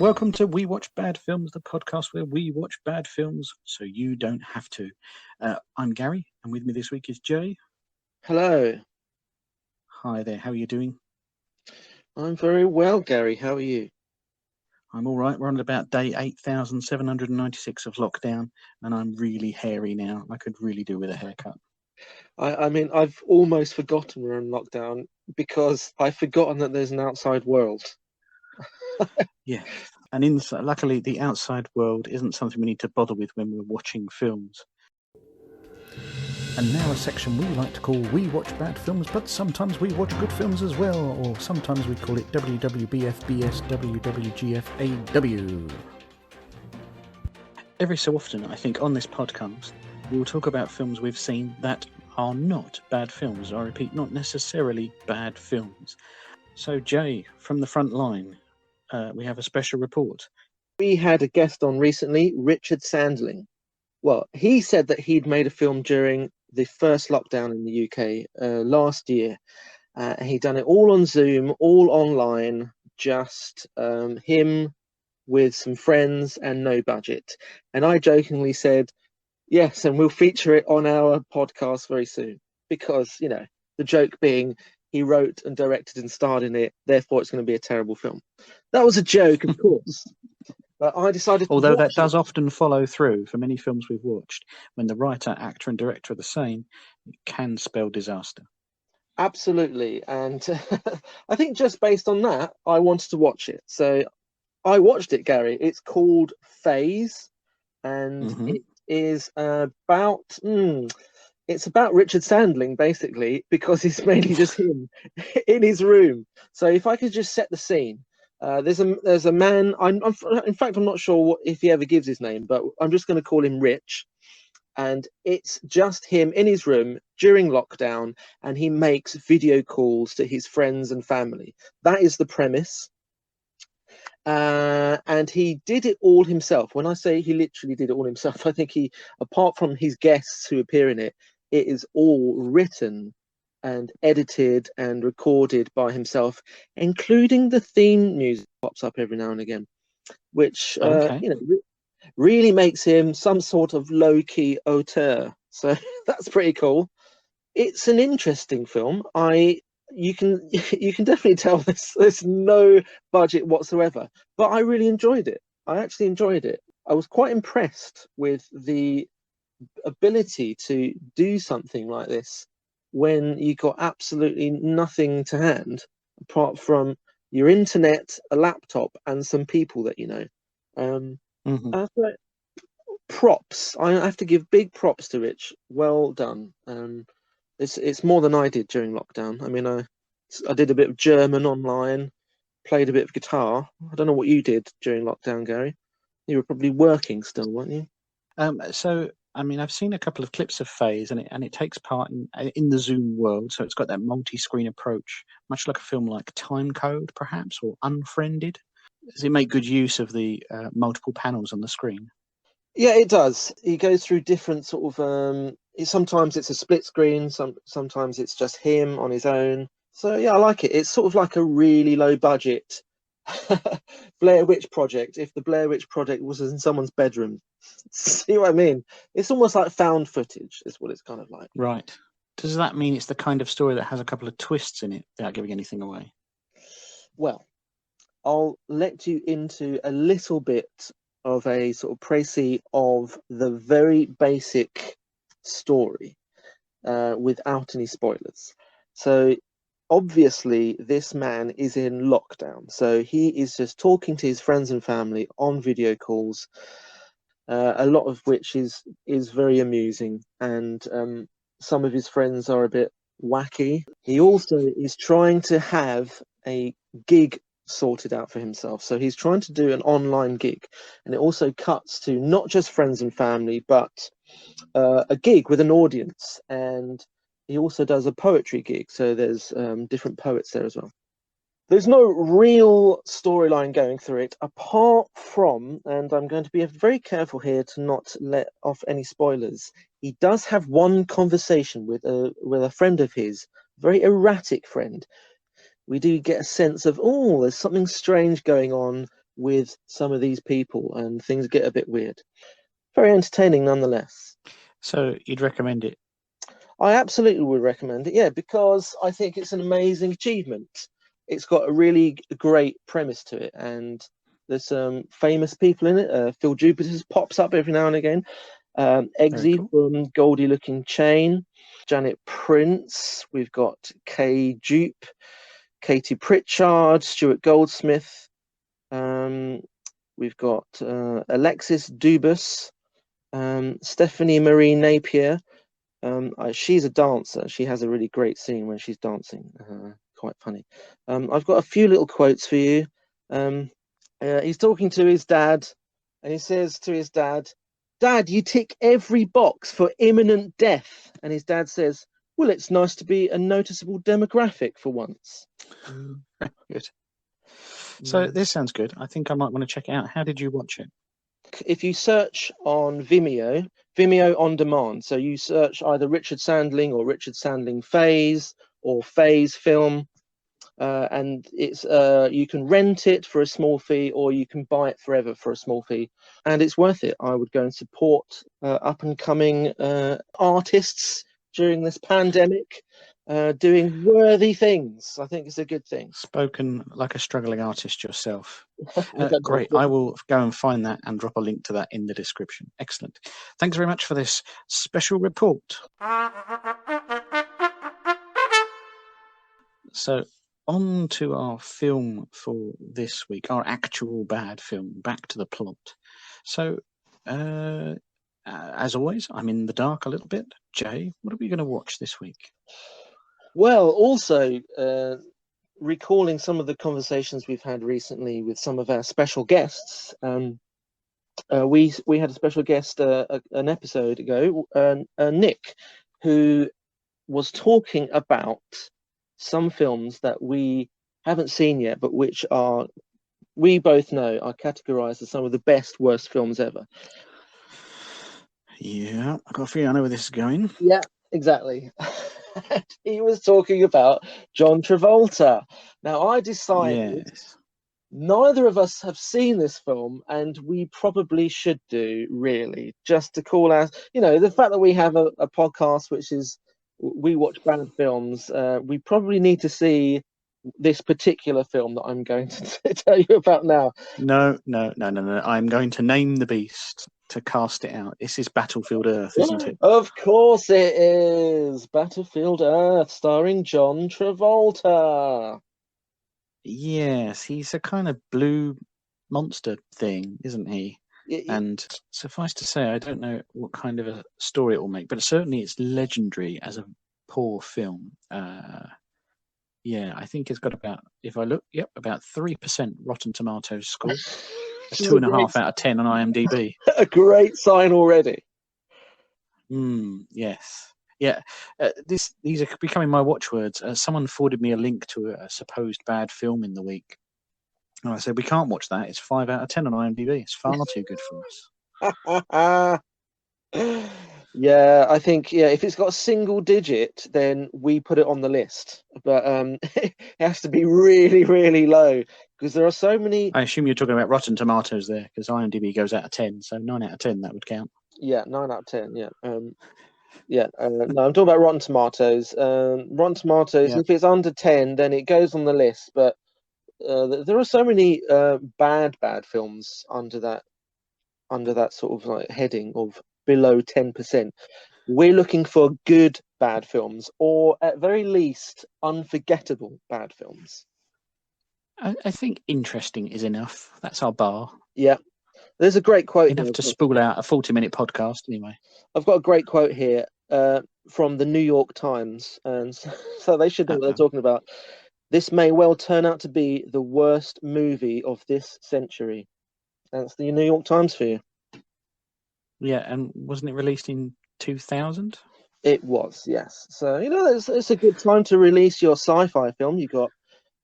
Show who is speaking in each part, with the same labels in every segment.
Speaker 1: welcome to We Watch Bad Films, the podcast where we watch bad films so you don't have to. I'm Gary, and with me this week is Jay.
Speaker 2: Hello.
Speaker 1: Hi there, how are you doing?
Speaker 2: I'm very well, Gary. How are you?
Speaker 1: I'm all right. We're on about day 8,796 of lockdown, and I'm really hairy now. I could really do with a haircut.
Speaker 2: I mean, I've almost forgotten we're in lockdown because I've forgotten that there's an outside world.
Speaker 1: Yeah, and luckily, the outside world isn't something we need to bother with when we're watching films. And now a section we like to call We Watch Bad Films, but sometimes we watch good films as well, or sometimes we call it WWBFBS WWGFAW. Every so often, I think, on this podcast, we will talk about films we've seen that are not bad films. I repeat, not necessarily bad films. So, Jay, from the front line, we have a special report.
Speaker 2: We had a guest on recently, Richard Sandling. Well, he said that he'd made a film during the first lockdown in the UK last year. He'd done it all on Zoom, all online, just him with some friends and no budget. And I jokingly said, yes, and we'll feature it on our podcast very soon. Because, you know, the joke being he wrote and directed and starred in it, therefore it's going to be a terrible film. That was a joke, of course. But I decided
Speaker 1: Although that does often follow through for many films we've watched. When the writer, actor and director are the same, it can spell disaster.
Speaker 2: Absolutely. And I think just based on that, I wanted to watch it. So I watched it, Gary. It's called Phase, and it is about it's about Richard Sandling, basically, because it's mainly just him in his room. So if I could just set the scene, there's a man. In fact, I'm not sure if he ever gives his name, but I'm just going to call him Rich. And it's just him in his room during lockdown, and he makes video calls to his friends and family. That is the premise. And he did it all himself. When I say he literally did it all himself, I think he, apart from his guests who appear in it, it is all written and edited and recorded by himself, including the theme music pops up every now and again, which really makes him some sort of low-key auteur. So that's pretty cool. It's an interesting film. You can definitely tell there's no budget whatsoever, but I really enjoyed it. I actually enjoyed it. I was quite impressed with the ability to do something like this when you got absolutely nothing to hand apart from your internet, a laptop, and some people that you know. Props. I have to give big props to Rich. Well done. It's more than I did during lockdown. I mean, I did a bit of German online, played a bit of guitar. I don't know what you did during lockdown, Gary. You were probably working still, weren't you?
Speaker 1: So, I mean, I've seen a couple of clips of Phase, and it takes part in the Zoom world. So it's got that multi-screen approach, much like a film like Time Code, perhaps, or Unfriended. Does it make good use of the multiple panels on the screen?
Speaker 2: Yeah, it does. He goes through different sort of. Sometimes it's a split screen. Sometimes it's just him on his own. So yeah, I like it. It's sort of like a really low budget Blair Witch Project. If the Blair Witch Project was in someone's bedroom, see what I mean? It's almost like found footage. Is what it's kind of like.
Speaker 1: Right. Does that mean it's the kind of story that has a couple of twists in it without giving anything away?
Speaker 2: Well, I'll let you into a little bit of a sort of précis of the very basic story without any spoilers. So obviously this man is in lockdown, so he is just talking to his friends and family on video calls, a lot of which is very amusing, and some of his friends are a bit wacky. He also is trying to have a gig sorted out for himself. So he's trying to do an online gig, and it also cuts to not just friends and family, but a gig with an audience. And he also does a poetry gig. So there's different poets there as well. There's no real storyline going through it, apart from, and I'm going to be very careful here to not let off any spoilers, he does have one conversation with a friend of his, very erratic friend. We do get a sense of, oh, there's something strange going on with some of these people, and things get a bit weird. Very entertaining nonetheless.
Speaker 1: So you'd recommend it?
Speaker 2: I absolutely would recommend it, yeah, because I think it's an amazing achievement. It's got a really great premise to it, and there's some famous people in it. Phil Jupiters pops up every now and again.
Speaker 1: Very
Speaker 2: Eggsy
Speaker 1: cool.
Speaker 2: from Goldie Looking Chain, Janet Prince. We've got Kay Dupe, Katie Pritchard, Stuart Goldsmith. We've got Alexis Dubus, Stephanie Marie Napier. She's a dancer. She has a really great scene when she's dancing. Quite funny. I've got a few little quotes for you. He's talking to his dad, and he says to his dad, "Dad, you tick every box for imminent death." And his dad says, "Well, it's nice to be a noticeable demographic for once."
Speaker 1: Good. So this sounds good. I think I might want to check it out. How did you watch it?
Speaker 2: If you search on Vimeo on demand, so you search either Richard Sandling or Richard Sandling Phase or Phase Film, and it's you can rent it for a small fee or you can buy it forever for a small fee, and it's worth it. I would go and support up and coming artists during this pandemic, doing worthy things. I think it's a good thing.
Speaker 1: Spoken like a struggling artist yourself.
Speaker 2: Yeah,
Speaker 1: Great. I will go and find that and drop a link to that in the description. Excellent. Thanks very much for this special report. So on to our film for this week, our actual bad film, back to the plot. So as always, I'm in the dark a little bit. Jay, what are we going to watch this week?
Speaker 2: Well, also recalling some of the conversations we've had recently with some of our special guests. We had a special guest an episode ago, Nick, who was talking about some films that we haven't seen yet, but which are we both know are categorized as some of the best worst films ever.
Speaker 1: Yeah, I got a feeling I know where this is going.
Speaker 2: Yeah, exactly. He was talking about John Travolta. Now, I decided neither of us have seen this film, and we probably should do, really, just to call out, the fact that we have a podcast which is we watch bad films. We probably need to see this particular film that I'm going to tell you about now.
Speaker 1: No. I'm going to name the beast to cast it out. This is Battlefield Earth, isn't it?
Speaker 2: Of course it is. Battlefield Earth, starring John Travolta.
Speaker 1: Yes, he's a kind of blue monster thing, isn't he? And suffice to say, I don't know what kind of a story it will make, but certainly it's legendary as a poor film. Yeah, I think it's got about, if I look, about 3% Rotten Tomatoes score. A 2.5 out of 10 on IMDb.
Speaker 2: A great sign already.
Speaker 1: Yes. Yeah, these are becoming my watchwords. Someone forwarded me a link to a supposed bad film in the week. And I said, we can't watch that. It's 5 out of 10 on IMDb. It's far too good for
Speaker 2: us. Yeah, I think, if it's got a single digit, then we put it on the list. But it has to be really, really low because there are so many.
Speaker 1: I assume you're talking about Rotten Tomatoes there because IMDb goes out of 10. So 9 out of 10, that would count.
Speaker 2: Yeah, 9 out of 10. Yeah. No, I'm talking about Rotten Tomatoes. Rotten Tomatoes, if it's under 10, then it goes on the list. But there are so many bad films under that sort of like heading of below 10%. We're looking for good bad films, or at very least unforgettable bad films.
Speaker 1: I think interesting is enough. That's our bar.
Speaker 2: Yeah. There's a great quote
Speaker 1: enough
Speaker 2: here.
Speaker 1: To spool out a 40-minute podcast anyway.
Speaker 2: I've got a great quote here from the New York Times, and so they should know what they're talking about. "This may well turn out to be the worst movie of this century." That's the New York Times for you.
Speaker 1: Yeah, and wasn't it released in 2000?
Speaker 2: It was, yes. So, it's a good time to release your sci-fi film. You got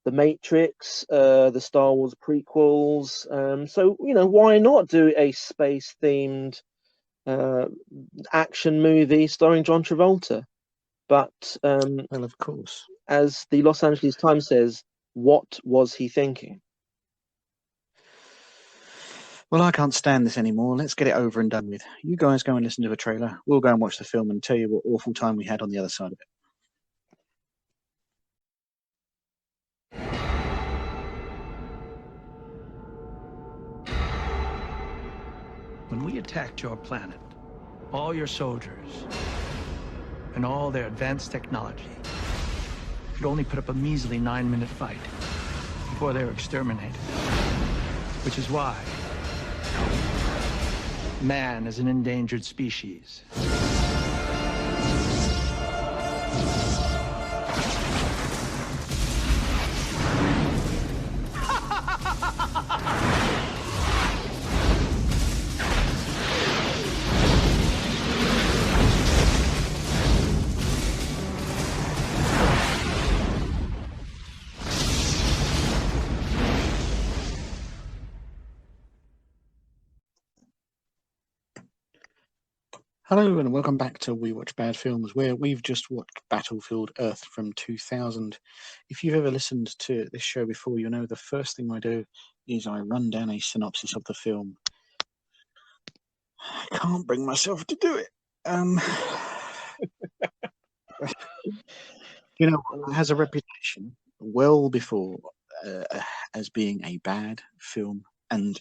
Speaker 2: The Matrix, the Star Wars prequels. So, why not do a space-themed action movie starring John Travolta? But
Speaker 1: well, of course,
Speaker 2: as the Los Angeles Times says, what was he thinking?
Speaker 1: Well, I can't stand this anymore. Let's get it over and done with. You guys go and listen to the trailer. We'll go and watch the film and tell you what awful time we had on the other side of it.
Speaker 3: When we attacked your planet, all your soldiers and all their advanced technology could only put up a measly 9-minute fight before they were exterminated. Which is why man is an endangered species.
Speaker 1: Hello and welcome back to We Watch Bad Films, where we've just watched Battlefield Earth from 2000. If you've ever listened to this show before, you know the first thing I do is I run down a synopsis of the film. I can't bring myself to do it. You know, it has a reputation well before as being a bad film, and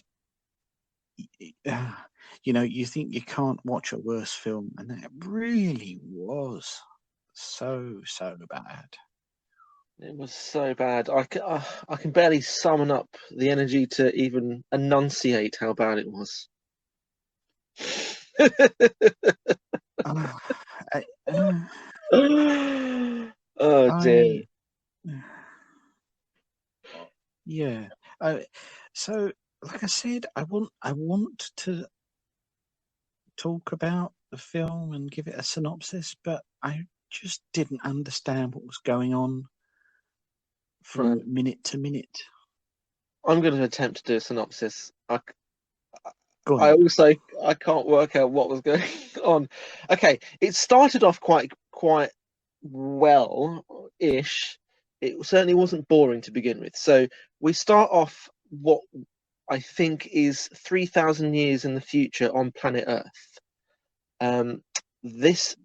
Speaker 1: you know, you think you can't watch a worse film, and that really was so bad.
Speaker 2: It was so bad. I can barely summon up the energy to even enunciate how bad it was. Oh dear.
Speaker 1: Yeah. So, like I said, I want to talk about the film and give it a synopsis, but I just didn't understand what was going on from minute to minute.
Speaker 2: I'm going to attempt to do a synopsis.
Speaker 1: Go on.
Speaker 2: I can't work out what was going on. Okay, it started off quite well-ish. It certainly wasn't boring to begin with. So we start off what I think is 3,000 years in the future on planet Earth. This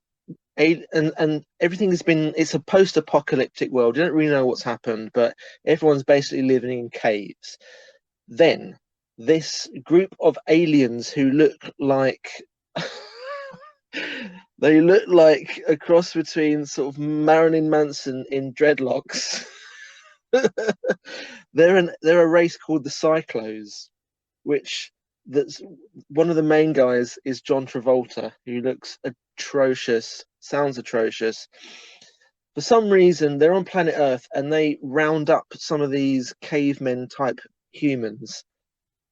Speaker 2: and everything has been. It's a post-apocalyptic world. You don't really know what's happened, but everyone's basically living in caves. Then this group of aliens who look like they look like a cross between sort of Marilyn Manson in dreadlocks. They're a race called the Cyclos, that's one of the main guys is John Travolta, who looks atrocious, sounds atrocious. For some reason, they're on planet Earth and they round up some of these cavemen type humans.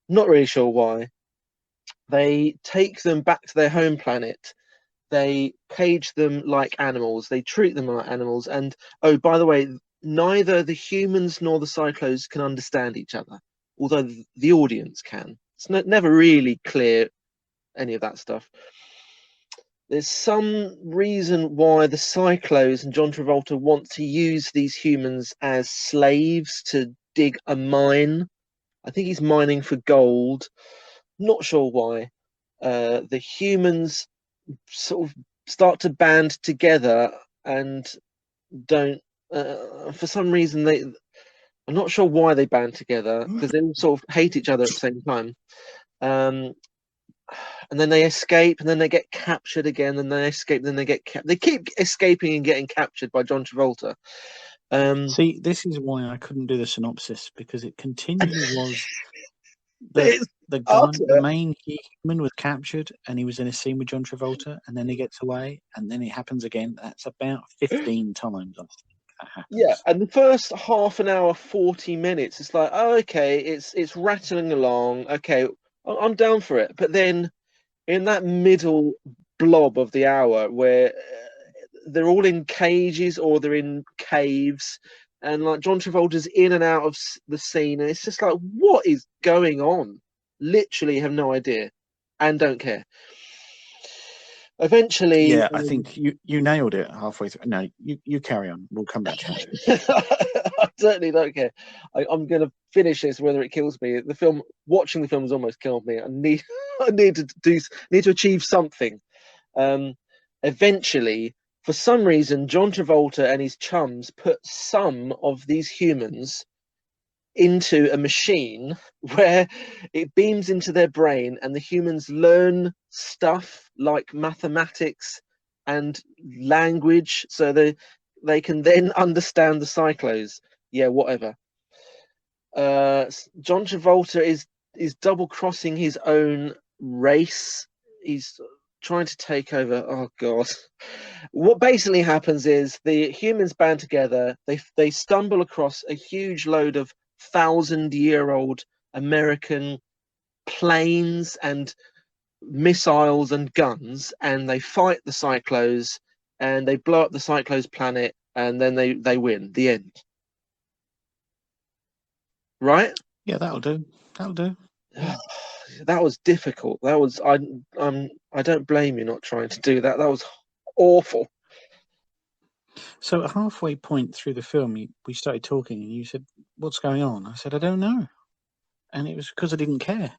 Speaker 2: Not really sure why. They take them back to their home planet. They cage them like animals. They treat them like animals. And oh, by the way, neither the humans nor the Cyclos can understand each other, although the audience can. It's never really clear, any of that stuff. There's some reason why the Cyclos and John Travolta want to use these humans as slaves to dig a mine. I think he's mining for gold. Not sure why. The humans sort of start to band together and don't. For some reason, I'm not sure why they band together because they all sort of hate each other at the same time. And then they escape, and then they get captured again, and they escape, and then they get they keep escaping and getting captured by John Travolta.
Speaker 1: See, this is why I couldn't do the synopsis, because it continually was the guy, the main human was captured, and he was in a scene with John Travolta, and then he gets away, and then it happens again. That's about 15 times, I think.
Speaker 2: Yeah, and the first half an hour, 40 minutes, it's like, oh, okay, it's rattling along. Okay, I'm down for it. But then in that middle blob of the hour where they're all in cages or they're in caves, and like John Travolta's in and out of the scene, and it's just like, what is going on? Literally have no idea and don't care. Eventually,
Speaker 1: Yeah, I think you nailed it halfway through. No, you carry on. We'll come back to that.
Speaker 2: I certainly don't care. I'm going to finish this whether it kills me. Watching the film has almost killed me. I need to achieve something. Eventually, for some reason, John Travolta and his chums put some of these humans into a machine where it beams into their brain, and the humans learn stuff like mathematics and language, so they can then understand the cyclos. Yeah, whatever. John Travolta is double crossing his own race. He's trying to take over. Oh God. What basically happens is the humans band together. They stumble across a huge load of 1,000-year-old American planes and missiles and guns, and they fight the Cyclos, and they blow up the Cyclos planet, and then they win. The end. Right?
Speaker 1: Yeah, that'll do. That'll do. Yeah.
Speaker 2: That was difficult. That was I don't blame you not trying to do that. That was awful.
Speaker 1: So at halfway point through the film, we started talking, and you said, "What's going on?" I said, "I don't know," and it was because I didn't care.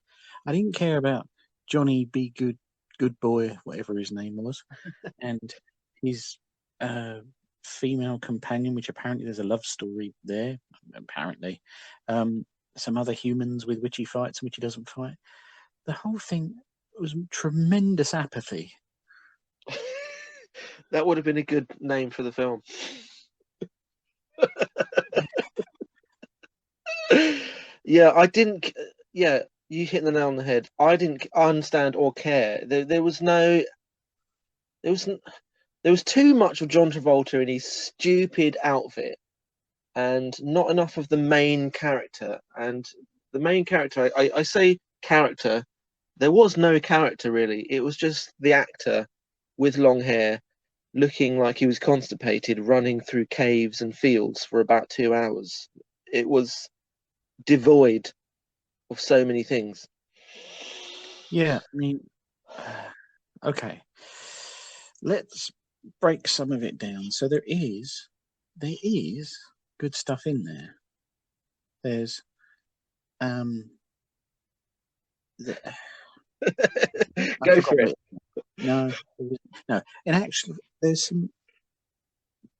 Speaker 1: I didn't care about Johnny Be Good Boy, whatever his name was, and his female companion, which apparently there's a love story there. Apparently, some other humans with which he fights and which he doesn't fight. The whole thing was tremendous apathy.
Speaker 2: That would have been a good name for the film. Yeah, I didn't. Yeah, you hit the nail on the head. I didn't understand or care. There was too much of John Travolta in his stupid outfit, and not enough of the main character. And the main character, I say character. There was no character really. It was just the actor with long hair, looking like he was constipated, running through caves and fields for about 2 hours. It was devoid of so many things.
Speaker 1: Yeah, I mean, okay. Let's break some of it down. So there is good stuff in there. There's
Speaker 2: Go for it.
Speaker 1: No. And actually, there's some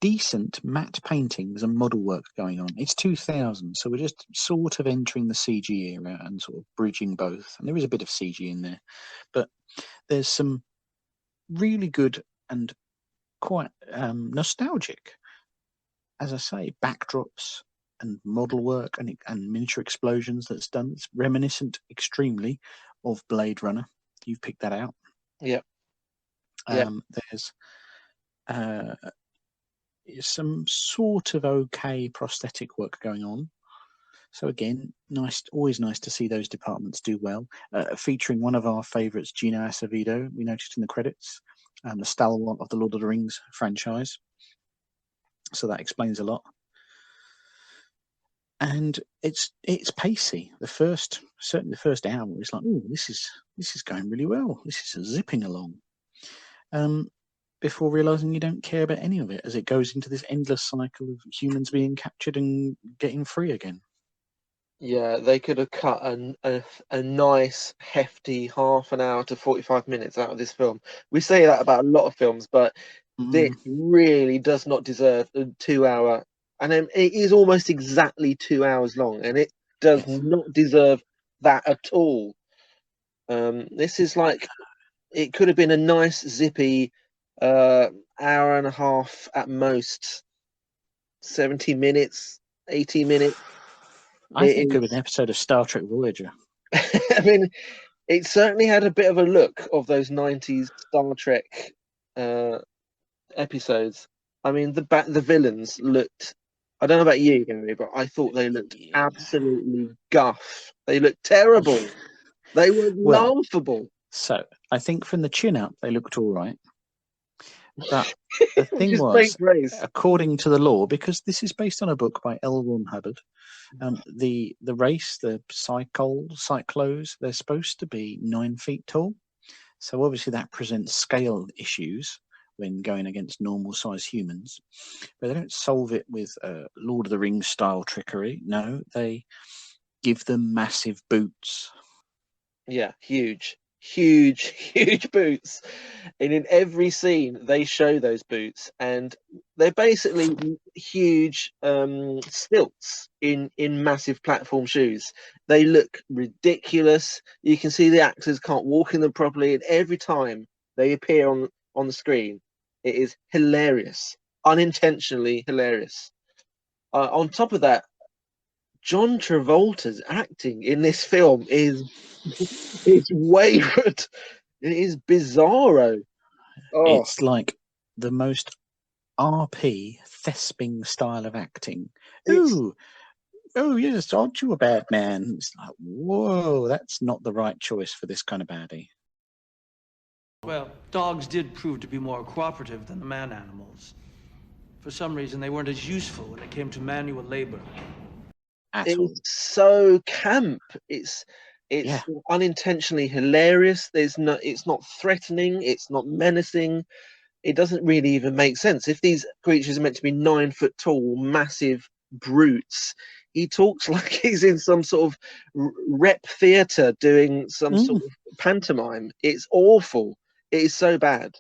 Speaker 1: decent matte paintings and model work going on. It's 2000, so we're just sort of entering the CG era and sort of bridging both. And there is a bit of CG in there, but there's some really good and quite nostalgic, as I say, backdrops and model work and miniature explosions that's done. It's reminiscent extremely of Blade Runner. You've picked that out.
Speaker 2: Yeah.
Speaker 1: There's some sort of okay prosthetic work going on. So again, always nice to see those departments do well. Featuring one of our favourites, Gina Acevedo, we noticed in the credits, the stalwart of the Lord of the Rings franchise. So that explains a lot. And it's pacey. Certainly the first hour is like, oh, this is going really well. This is zipping along. Before realizing you don't care about any of it as it goes into this endless cycle of humans being captured and getting free again.
Speaker 2: Yeah, they could have cut a nice hefty half an hour to 45 minutes out of this film. We say that about a lot of films, but this really does not deserve a 2 hour, and it is almost exactly 2 hours long, and it does not deserve that at all. This is like, it could have been a nice zippy hour and a half at most, 70 minutes, 80 minutes.
Speaker 1: I think it could be an episode of Star Trek Voyager.
Speaker 2: I mean, it certainly had a bit of a look of those 90s Star Trek episodes. I mean, the villains looked, I don't know about you, Gary, but I thought they looked absolutely guff. They looked terrible. They were laughable.
Speaker 1: So I think from the chin up, they looked all right. But the thing was, according to the law, because this is based on a book by L. Ron Hubbard, the race, the cyclos, they're supposed to be 9 feet tall. So obviously that presents scale issues when going against normal size humans, but they don't solve it with Lord of the Rings style trickery. No, they give them massive boots.
Speaker 2: Yeah, huge, huge, huge boots. And in every scene, they show those boots, and they're basically huge stilts in massive platform shoes. They look ridiculous. You can see the actors can't walk in them properly, and every time they appear on the screen, it is hilarious, unintentionally hilarious. On top of that, John Travolta's acting in this film is wayward. It is bizarro. Oh,
Speaker 1: It's like the most RP thesping style of acting.
Speaker 2: it's
Speaker 1: Ooh, oh yes, aren't you a bad man? It's like, whoa, that's not the right choice for this kind of baddie.
Speaker 3: Well, dogs did prove to be more cooperative than the man animals. For some reason, they weren't as useful when it came to manual labor.
Speaker 1: At all.
Speaker 2: so camp. It's
Speaker 1: Yeah.
Speaker 2: unintentionally hilarious. It's not threatening. It's not menacing. It doesn't really even make sense. If these creatures are meant to be 9 foot tall, massive brutes, he talks like he's in some sort of rep theatre doing some sort of pantomime. It's awful. It is so bad.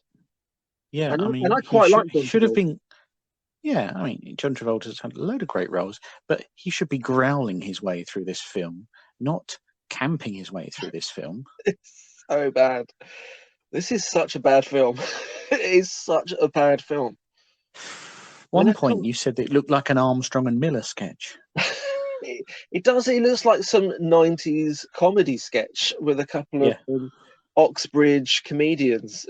Speaker 1: Yeah,
Speaker 2: And
Speaker 1: I
Speaker 2: I
Speaker 1: mean,
Speaker 2: quite like
Speaker 1: he
Speaker 2: John
Speaker 1: should have
Speaker 2: Travolta.
Speaker 1: been. Yeah, I mean, John Travolta's had a load of great roles, but he should be growling his way through this film, not camping his way through this film.
Speaker 2: It's so bad. This is such a bad film. It is such a bad film. When
Speaker 1: One
Speaker 2: it
Speaker 1: point,
Speaker 2: comes,
Speaker 1: you said that it looked like an Armstrong and Miller sketch.
Speaker 2: it does. It looks like some '90s comedy sketch with a couple of
Speaker 1: Yeah,
Speaker 2: Oxbridge comedians.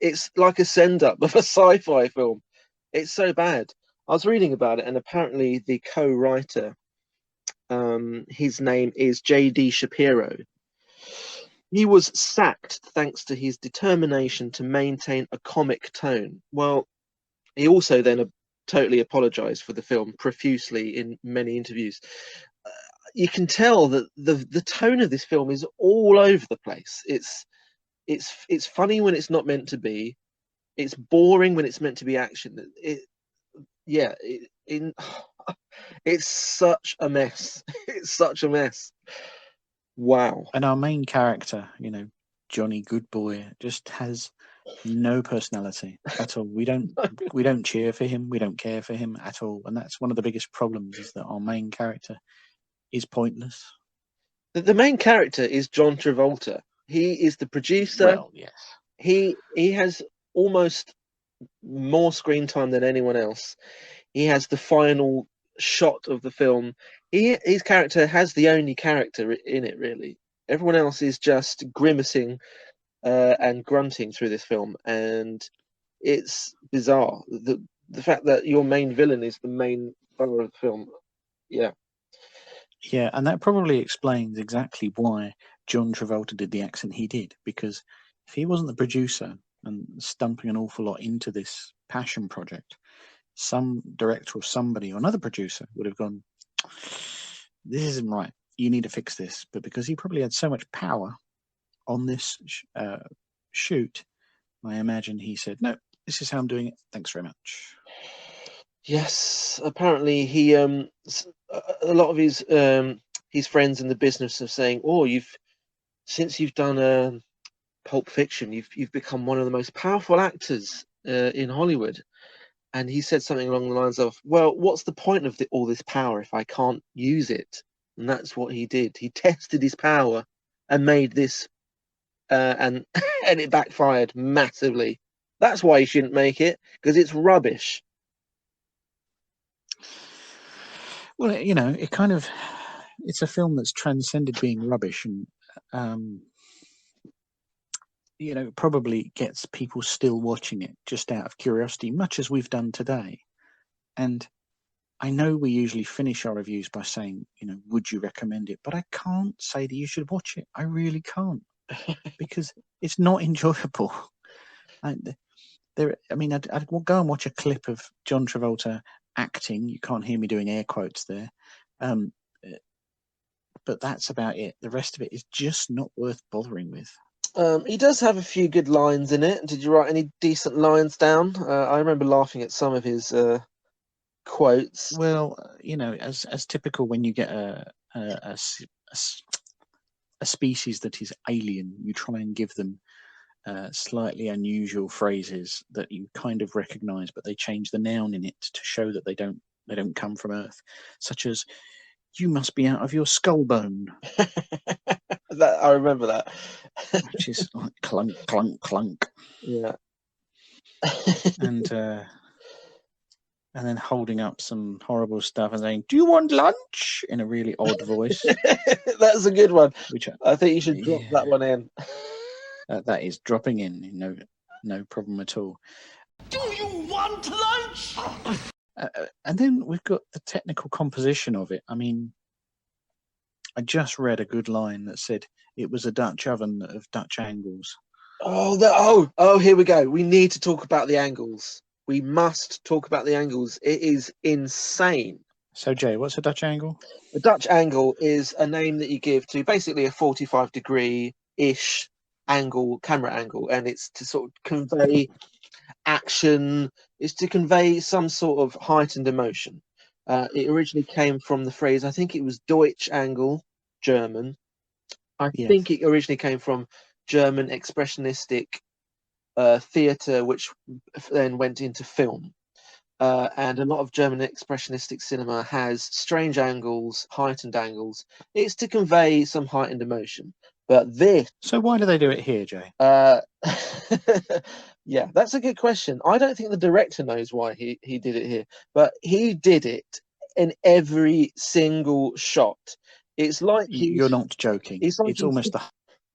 Speaker 2: It's like a send up of a sci-fi film. It's so bad. I was reading about it, and apparently the co-writer, his name is J.D. Shapiro. He was sacked thanks to his determination to maintain a comic tone. Well, he also then totally apologized for the film profusely in many interviews. You can tell that the tone of this film is all over the place. It's funny when it's not meant to be. It's boring when it's meant to be action. It's such a mess. It's such a mess. Wow.
Speaker 1: and our main character, Johnny Goodboy, just has no personality at all. We don't cheer for him. We don't care for him at all, and that's one of the biggest problems: is that our main character is pointless.
Speaker 2: The main character is John Travolta. He is the producer.
Speaker 1: Well, yes.
Speaker 2: He has almost more screen time than anyone else. He has the final shot of the film. His character has the only character in it, really. Everyone else is just grimacing and grunting through this film, and it's bizarre. The fact that your main villain is the main star of the film, yeah.
Speaker 1: Yeah, and that probably explains exactly why John Travolta did the accent he did, because if he wasn't the producer and stumping an awful lot into this passion project, some director or somebody or another producer would have gone, this isn't right. You need to fix this. But because he probably had so much power on this shoot, I imagine he said, no, this is how I'm doing it. Thanks very much.
Speaker 2: Yes, apparently he a lot of his friends in the business are saying, "Oh, since you've done Pulp Fiction, you've become one of the most powerful actors in Hollywood." And he said something along the lines of, "Well, what's the point of all this power if I can't use it?" And that's what he did. He tested his power and made this, and and it backfired massively. That's why he shouldn't make it, because it's rubbish.
Speaker 1: Well, it's a film that's transcended being rubbish and, probably gets people still watching it just out of curiosity, much as we've done today. And I know we usually finish our reviews by saying, would you recommend it? But I can't say that you should watch it. I really can't, because it's not enjoyable. I'd go and watch a clip of John Travolta acting. You can't hear me doing air quotes there. But that's about it. The rest of it is just not worth bothering with.
Speaker 2: He does have a few good lines in it. Did you write any decent lines down? I remember laughing at some of his quotes.
Speaker 1: Well, as typical when you get a species that is alien, you try and give them slightly unusual phrases that you kind of recognise, but they change the noun in it to show that they don't come from Earth, such as "You must be out of your skull bone,"
Speaker 2: I remember that.
Speaker 1: which is like clunk, clunk, clunk,
Speaker 2: Yeah.
Speaker 1: and then holding up some horrible stuff and saying, "Do you want lunch?" in a really odd voice.
Speaker 2: That's a good one.
Speaker 1: Which
Speaker 2: I think you should drop that one in.
Speaker 1: That is dropping in, no problem at all.
Speaker 3: Do you want lunch?
Speaker 1: And then we've got the technical composition of it. I mean, I just read a good line that said it was a Dutch oven of Dutch angles.
Speaker 2: Oh, here we go. We need to talk about the angles. We must talk about the angles. It is insane.
Speaker 1: So, Jay, what's a Dutch angle?
Speaker 2: A Dutch angle is a name that you give to basically a 45-degree-ish angle, camera angle, and it's to sort of convey action, it's to convey some sort of heightened emotion. It originally came from the phrase, I think it was Deutsch angle, German. I think it originally came from German expressionistic theatre, which then went into film. And a lot of German expressionistic cinema has strange angles, heightened angles. It's to convey some heightened emotion. But this...
Speaker 1: So why do they do it here, Jay?
Speaker 2: Yeah, that's a good question. I don't think the director knows why he did it here, but he did it in every single shot. It's like
Speaker 1: you're not joking.
Speaker 2: It's like
Speaker 1: almost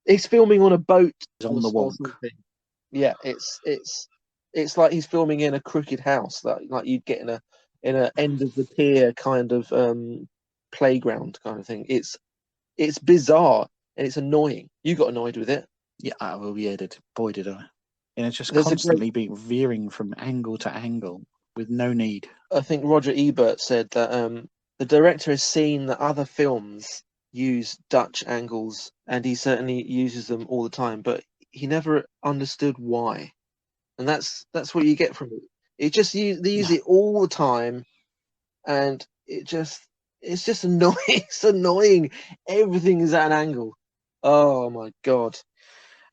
Speaker 2: he's filming on a boat
Speaker 1: on the wonk.
Speaker 2: Yeah, it's like he's filming in a crooked house, like you'd get in a end of the pier kind of playground kind of thing. It's bizarre and it's annoying. You got annoyed with it.
Speaker 1: Yeah, boy did I. And it's just constantly being veering from angle to angle with no need.
Speaker 2: I think Roger Ebert said that the director has seen that other films use Dutch angles, and he certainly uses them all the time, but he never understood why. And that's what you get from it. They use it all the time, and it's just annoying. It's annoying. Everything is at an angle. Oh my god.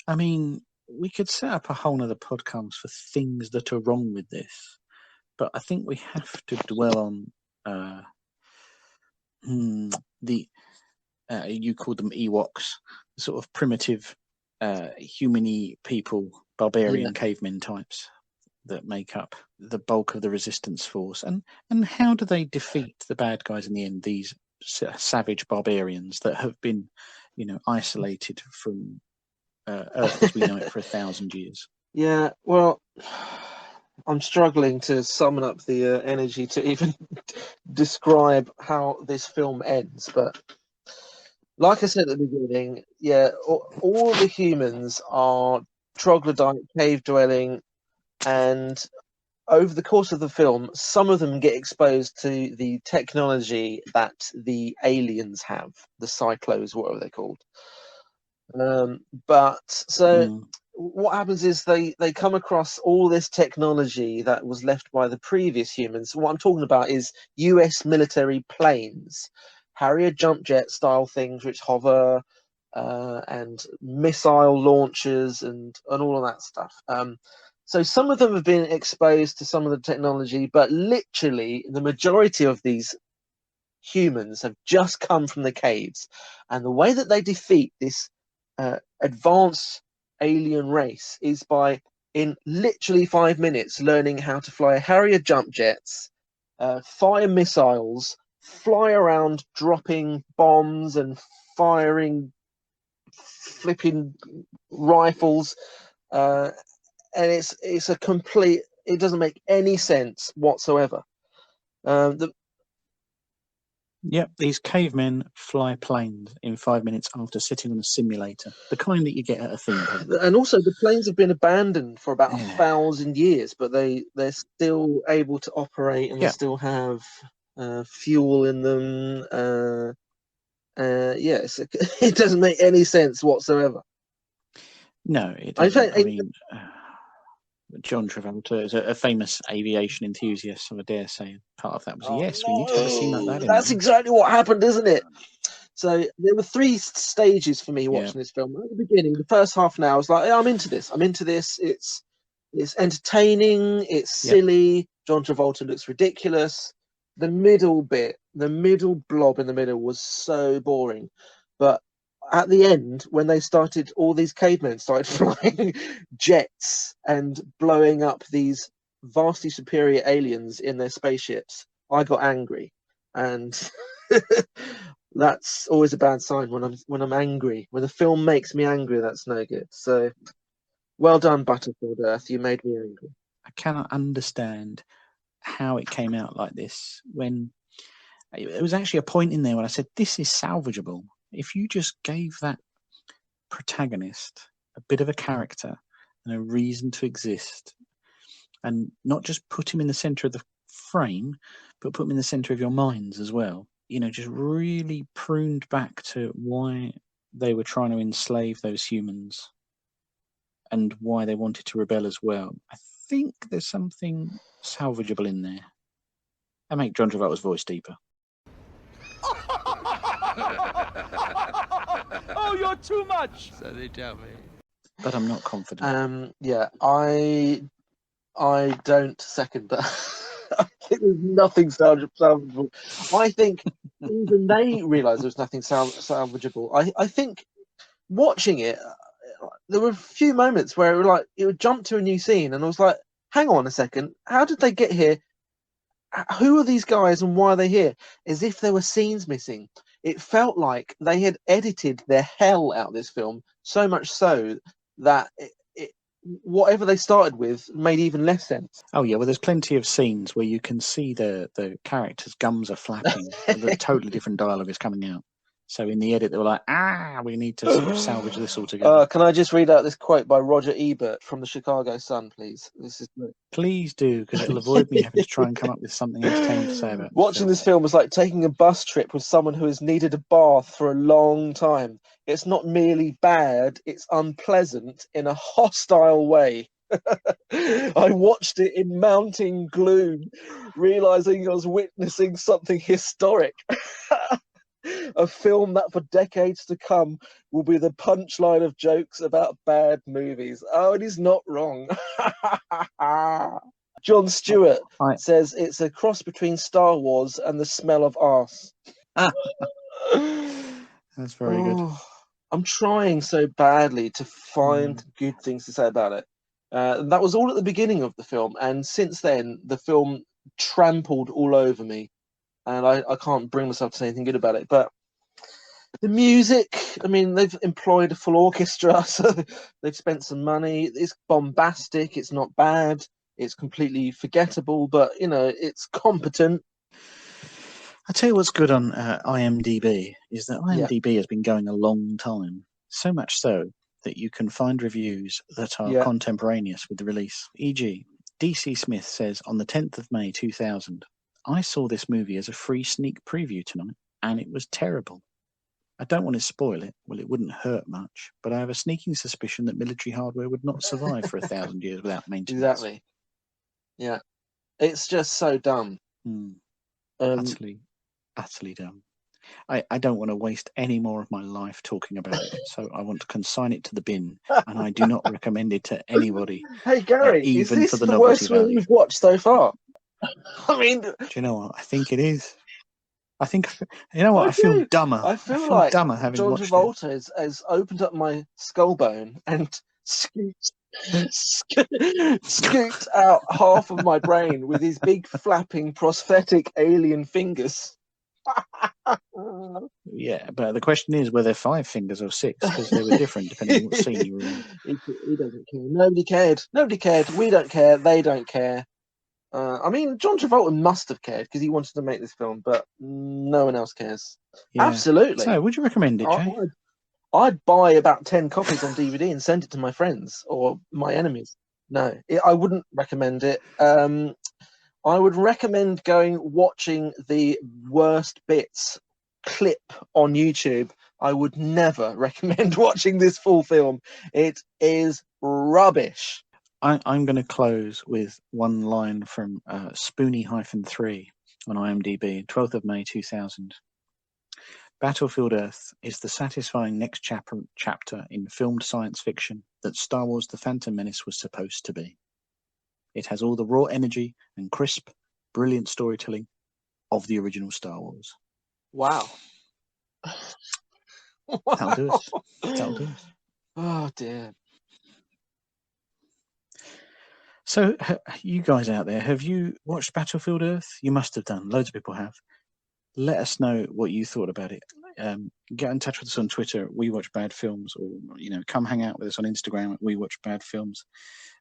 Speaker 1: I mean, we could set up a whole nother podcast for things that are wrong with this, but I think we have to dwell on the you called them Ewoks, sort of primitive human-y people, barbarian cavemen types that make up the bulk of the resistance force. And how do they defeat the bad guys in the end, these savage barbarians that have been, isolated from Earth as we know it for 1,000 years?
Speaker 2: Yeah, well, I'm struggling to summon up the energy to even describe how this film ends, but like I said at the beginning, all the humans are troglodyte, cave-dwelling, and over the course of the film, some of them get exposed to the technology that the aliens have, the cyclos, whatever they're called. What happens is they come across all this technology that was left by the previous humans. What I'm talking about is US military planes, Harrier jump jet style things which hover, and missile launchers and all of that stuff. So some of them have been exposed to some of the technology, but literally the majority of these humans have just come from the caves. And the way that they defeat this advanced alien race is by, in literally 5 minutes, learning how to fly Harrier jump jets, fire missiles, fly around dropping bombs and firing flipping rifles, and it's a complete, it doesn't make any sense whatsoever.
Speaker 1: These cavemen fly planes in 5 minutes after sitting on a simulator, the kind that you get at a theme park.
Speaker 2: And also, the planes have been abandoned for about 1,000 years, but they're still able to operate, and they still have fuel in them. It doesn't make any sense whatsoever.
Speaker 1: No, it
Speaker 2: I
Speaker 1: doesn't.
Speaker 2: think
Speaker 1: I mean, John Travolta is a famous aviation enthusiast, so I dare say part of that was, yes, we need to have a scene like that in
Speaker 2: that's
Speaker 1: there.
Speaker 2: exactly what happened, isn't it? So there were three stages for me watching
Speaker 1: Yeah.
Speaker 2: this film. At the beginning, the first half an hour, I was like, I'm into this. I'm into this. It's entertaining. It's
Speaker 1: Yep.
Speaker 2: silly. John Travolta looks ridiculous. The middle bit, the middle blob in the middle was so boring. But at the end, when they started, all these cavemen started flying jets and blowing up these vastly superior aliens in their spaceships, I got angry. And that's always a bad sign when I'm angry. When the film makes me angry, that's no good. So well done, Battlefield Earth. You made me angry.
Speaker 1: I cannot understand how it came out like this when it was actually a point in there when I said, this is salvageable. If you just gave that protagonist a bit of a character and a reason to exist, and not just put him in the center of the frame, but put him in the center of your minds as well. You know, just really pruned back to why they were trying to enslave those humans and why they wanted to rebel as well. I think there's something salvageable in there. I make John Travolta's voice deeper.
Speaker 4: Oh, you're too much. So they tell me.
Speaker 1: But I'm not confident.
Speaker 2: Yeah, I don't second that. I think there's nothing salvageable. I think even they realised there was nothing salvageable. I think watching it, there were a few moments where it would jump to a new scene, and I was like, hang on a second, how did they get here? Who are these guys and why are they here? As if there were scenes missing. It felt like they had edited the hell out of this film, so much so that whatever they started with made even less sense.
Speaker 1: Oh yeah, well, there's plenty of scenes where you can see the characters' gums are flapping, and the totally different dialogue is coming out. So in the edit, they were like, we need to sort of salvage this altogether.
Speaker 2: Can I just read out this quote by Roger Ebert from the Chicago Sun, please? This is
Speaker 1: Please do, because it'll avoid me having to try and come up with something entertaining to say about
Speaker 2: watching this film was like taking a bus trip with someone who has needed a bath for a long time. It's not merely bad, it's unpleasant in a hostile way. I watched it in mounting gloom, realizing I was witnessing something historic. A film that for decades to come will be the punchline of jokes about bad movies. Oh, and he's not wrong. John Stewart says it's a cross between Star Wars and The Smell of Arse.
Speaker 1: That's very good.
Speaker 2: I'm trying so badly to find good things to say about it. That was all at the beginning of the film, and since then the film trampled all over me, and I can't bring myself to say anything good about it. But the music, I mean, they've employed a full orchestra, so they've spent some money. It's bombastic, it's not bad, it's completely forgettable, but, you know, it's competent.
Speaker 1: I tell you what's good on IMDb is that IMDb has been going a long time, so much so that you can find reviews that are contemporaneous with the release. E.g., DC Smith says, on the 10th of May 2000, I saw this movie as a free sneak preview tonight, and it was terrible. I don't want to spoil it. Well, it wouldn't hurt much, but I have a sneaking suspicion that military hardware would not survive for 1,000 years without maintenance.
Speaker 2: Exactly. Yeah. It's just so dumb.
Speaker 1: Utterly dumb. I don't want to waste any more of my life talking about it, so I want to consign it to the bin, and I do not recommend it to anybody.
Speaker 2: Hey, Gary,
Speaker 1: even
Speaker 2: is this
Speaker 1: for the
Speaker 2: worst
Speaker 1: value.
Speaker 2: movie you've watched so far? I mean,
Speaker 1: do you know what? I think it is. I think, you know what? I feel dumber.
Speaker 2: I feel like
Speaker 1: dumber having
Speaker 2: John
Speaker 1: watched
Speaker 2: Travolta has opened up my skull bone and scooped out half of my brain with his big flapping prosthetic alien fingers.
Speaker 1: Yeah, but the question is, were there 5 fingers or 6? Because they were different depending on what scene you were in.
Speaker 2: He doesn't care. Nobody cared. Nobody cared. We don't care. They don't care. I mean, John Travolta must have cared because he wanted to make this film, but no one else cares.
Speaker 1: Yeah.
Speaker 2: Absolutely.
Speaker 1: So, would you recommend it, Jay?
Speaker 2: I'd buy about 10 copies on DVD and send it to my friends or my enemies. No, I wouldn't recommend it. I would recommend watching the worst bits clip on YouTube. I would never recommend watching this full film. It is rubbish.
Speaker 1: I'm going to close with one line from Spoonie-3 on IMDb, 12th of May 2000. Battlefield Earth is the satisfying next chapter in filmed science fiction that Star Wars The Phantom Menace was supposed to be. It has all the raw energy and crisp, brilliant storytelling of the original Star Wars.
Speaker 2: Wow.
Speaker 1: That'll do us. That'll do us.
Speaker 2: Oh, dear.
Speaker 1: So, you guys out there, have you watched Battlefield Earth? You must have done. Loads of people have. Let us know what you thought about it. Get in touch with us on Twitter at We Watch Bad Films, or come hang out with us on Instagram at We Watch Bad Films.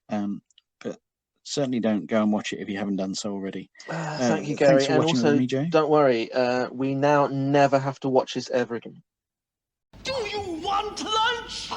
Speaker 1: But certainly don't go and watch it if you haven't done so already.
Speaker 2: Thank you,
Speaker 1: Thanks
Speaker 2: Gary.
Speaker 1: for
Speaker 2: And
Speaker 1: watching
Speaker 2: also,
Speaker 1: with me, Jay.
Speaker 2: don't worry, we now never have to watch this ever again.
Speaker 4: Do you want lunch?